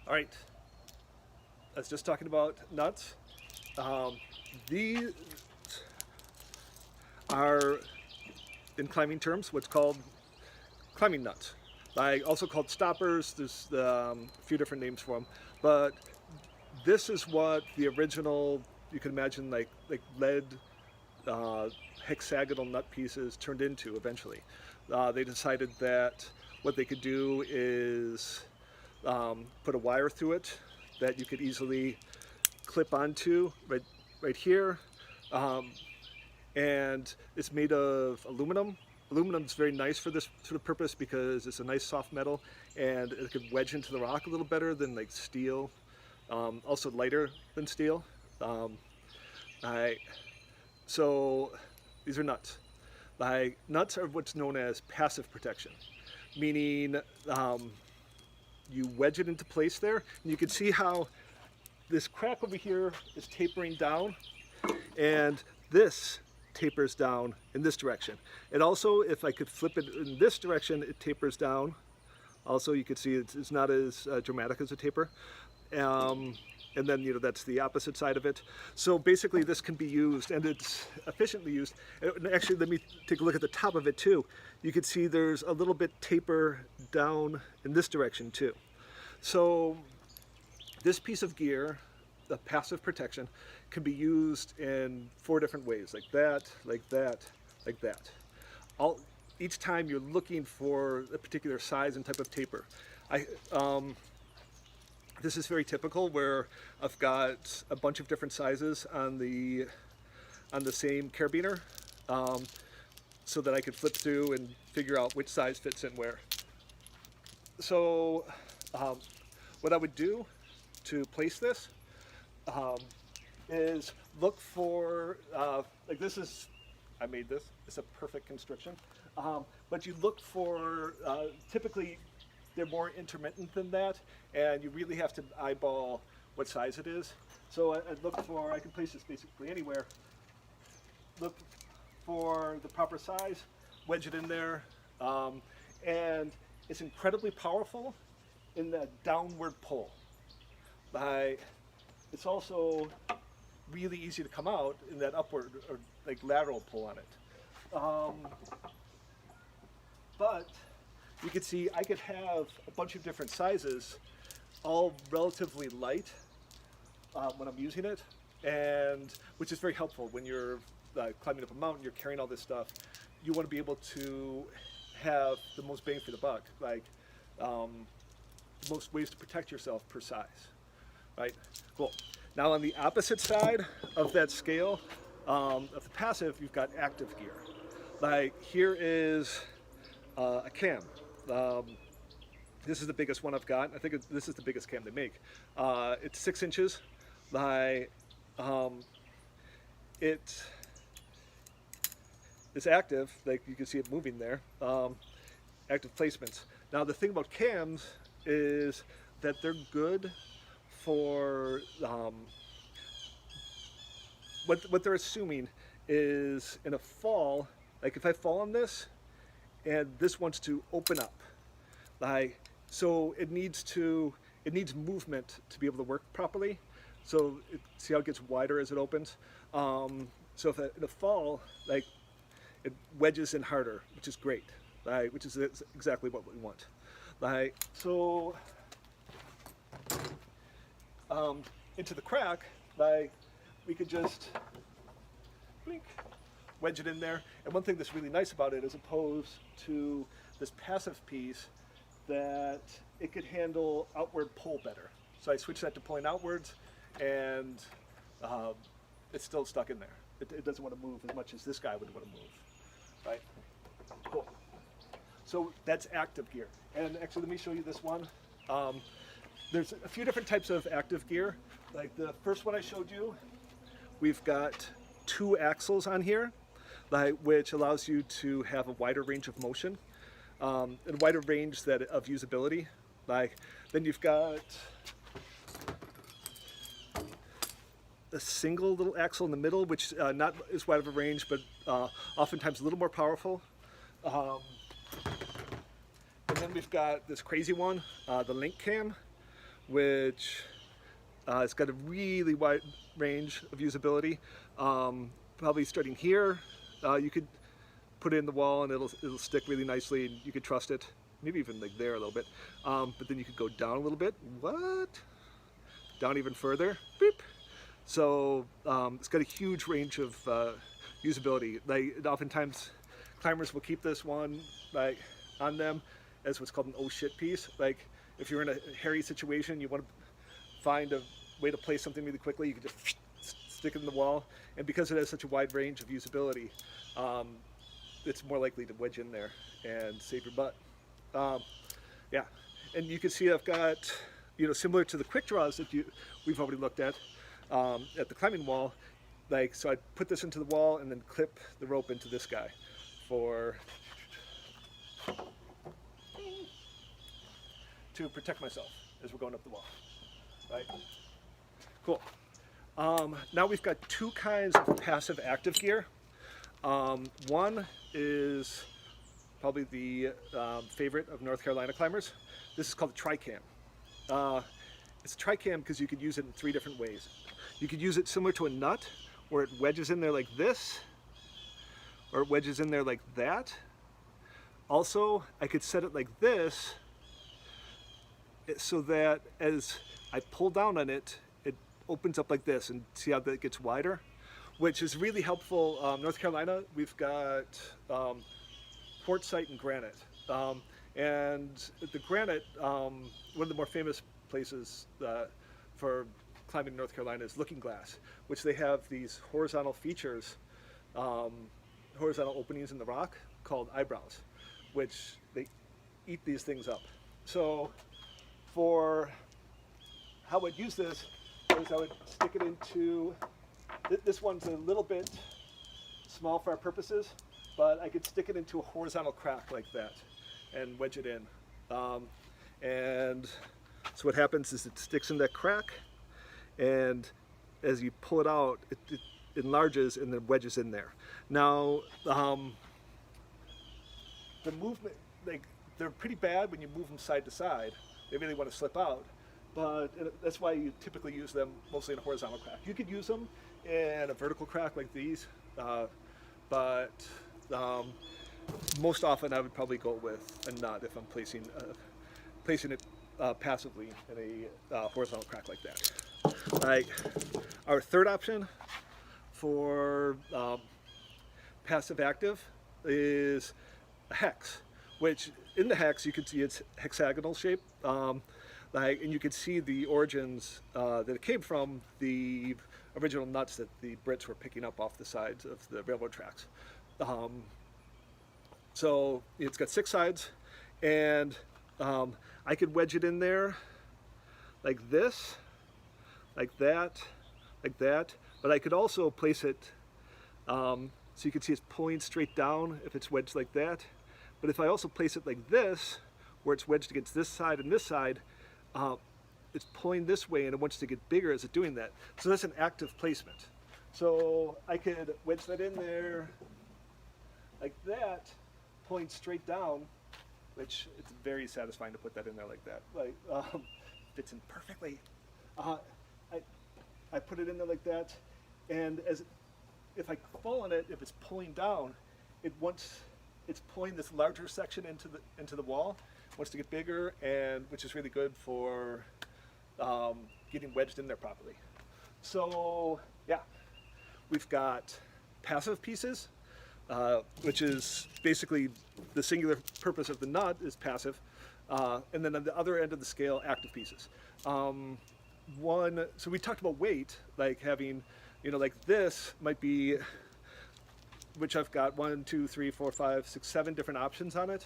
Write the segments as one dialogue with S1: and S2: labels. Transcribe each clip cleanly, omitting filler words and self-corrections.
S1: All right, I was just talking about nuts. These are, in climbing terms, what's called climbing nuts. Like also called stoppers. There's a few different names for them, but this is what the original. You can imagine like lead uh, hexagonal nut pieces turned into eventually. They decided that what they could do is put a wire through it that you could easily clip onto right here, um, and it's made of aluminum. Aluminum is very nice for this sort of purpose because it's a nice soft metal and it could wedge into the rock a little better than like steel. Also lighter than steel. Um, I, so these are nuts. Like nuts are what's known as passive protection, meaning you wedge it into place there, and you can see how this crack over here is tapering down, and this tapers down in this direction. And also, if I could flip it in this direction, it tapers down. Also, you can see it's not as dramatic as a taper. Um, and then, that's the opposite side of it. So basically this can be used, and it's efficiently used. And actually, let me take a look at the top of it too. You can see there's a little bit taper down in this direction too. So this piece of gear, the passive protection, can be used in 4 different ways, like that, like that, like that. Each time you're looking for a particular size and type of taper. This is very typical where I've got a bunch of different sizes on the same carabiner, so that I could flip through and figure out which size fits in where. So what I would do to place this is look for, like this is, I made this, it's a perfect constriction. But you look for, typically they're more intermittent than that, and you really have to eyeball what size it is. So I'd look for, I can place this basically anywhere, look for the proper size, wedge it in there, and it's incredibly powerful in the downward pull. It's also really easy to come out in that upward or like lateral pull on it. But you can see I could have a bunch of different sizes, all relatively light when I'm using it, and which is very helpful when you're climbing up a mountain, you're carrying all this stuff. You want to be able to have the most bang for the buck, like the most ways to protect yourself per size, right? Cool. Now on the opposite side of that scale, of the passive, you've got active gear. Like here is a cam. This is the biggest one I've got. I think this is the biggest cam they make. It's 6 inches. It's active, like you can see it moving there. Active placements. Now the thing about cams is that they're good for what they're assuming is in a fall. Like if I fall on this, and this wants to open up, like so it needs movement to be able to work properly. So see how it gets wider as it opens. So if in a fall, like it wedges in harder, which is great, like which is exactly what we want. Like so, into the crack, like we could just blink, wedge it in there. And one thing that's really nice about it, as opposed to this passive piece, that it could handle outward pull better. So I switched that to pulling outwards, and it's still stuck in there. It doesn't want to move as much as this guy would want to move, right? Cool. So that's active gear. And actually, let me show you this one. There's a few different types of active gear. Like the first one I showed you, we've got 2 axles on here, which allows you to have a wider range of motion, and a wider range of usability. Then you've got a single little axle in the middle, which not as wide of a range, but oftentimes a little more powerful. And then we've got this crazy one, the Link Cam, which it's got a really wide range of usability. Probably starting here, you could put it in the wall and it'll stick really nicely, and you could trust it. Maybe even like there a little bit. But then you could go down a little bit. What? Down even further. Beep. So it's got a huge range of usability. Like oftentimes, climbers will keep this one like on them as what's called an oh shit piece. Like if you're in a hairy situation, you want to find a way to place something really quickly, you can just stick it in the wall. And because it has such a wide range of usability, it's more likely to wedge in there and save your butt. Yeah, and you can see I've got, similar to the quick draws that we've already looked at the climbing wall. Like, so I put this into the wall and then clip the rope into this guy to protect myself as we're going up the wall. Right? Cool. Now we've got two kinds of passive active gear. One is probably the favorite of North Carolina climbers. This is called a Tri-Cam. It's a Tri-Cam because you could use it in 3 different ways. You could use it similar to a nut, where it wedges in there like this, or it wedges in there like that. Also, I could set it like this, so that as I pull down on it, it opens up like this, and see how that gets wider, which is really helpful. North Carolina, we've got quartzite and granite. And the granite, one of the more famous places for climbing in North Carolina is Looking Glass, which they have these horizontal features, horizontal openings in the rock called eyebrows, which they eat these things up. So for how I'd use this is I would stick it into, this one's a little bit small for our purposes, but I could stick it into a horizontal crack like that and wedge it in. And so what happens is it sticks in that crack, and as you pull it out, it enlarges and then wedges in there. Now, the movement, they're pretty bad when you move them side to side. They really want to slip out, but that's why you typically use them mostly in a horizontal crack. You could use them in a vertical crack like these, but most often I would probably go with a nut if I'm placing it passively in a horizontal crack like that. Our third option for passive active is a hex, which in the hex you can see it's hexagonal shape, and you can see the origins that it came from, the original nuts that the Brits were picking up off the sides of the railroad tracks. So it's got 6 sides, and I could wedge it in there like this, like that, but I could also place it so you can see it's pulling straight down if it's wedged like that. But if I also place it like this, where it's wedged against this side and this side, it's pulling this way and it wants to get bigger as it's doing that. So that's an active placement. So I could wedge that in there like that, pulling straight down, which it's very satisfying to put that in there like that. Fits in perfectly. I put it in there like that, and if I fall on it, if it's pulling down, it's pulling this larger section into the wall. It wants to get bigger, and which is really good for getting wedged in there properly. So yeah, we've got passive pieces, which is basically the singular purpose of the nut is passive, and then on the other end of the scale, active pieces. So we talked about weight, like having, like this might be, which I've got 1, 2, 3, 4, 5, 6, 7 different options on it,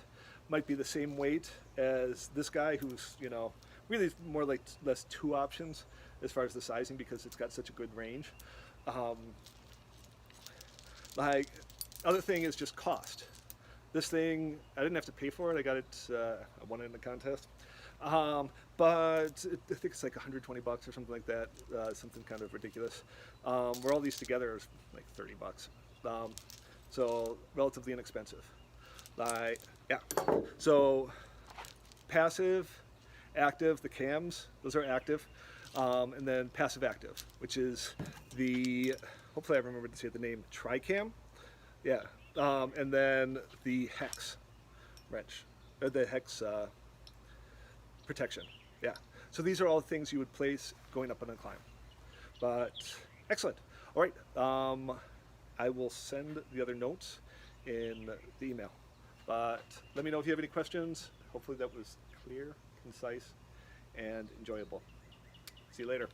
S1: might be the same weight as this guy, who's, really more like less 2 options as far as the sizing, because it's got such a good range. Other thing is just cost. This thing, I didn't have to pay for it. I got it, I won it in the contest. But I think it's like 120 bucks or something like that, something kind of ridiculous. Where all these together is like 30 bucks. So relatively inexpensive. Yeah. So passive, active, the cams, those are active. And then passive active, which is the, hopefully I remember to say the name, Tricam. Yeah. And then the hex wrench, or the hex protection. Yeah. So these are all things you would place going up on a climb. But excellent. All right. I will send the other notes in the email. But let me know if you have any questions. Hopefully that was clear, concise, and enjoyable. See you later.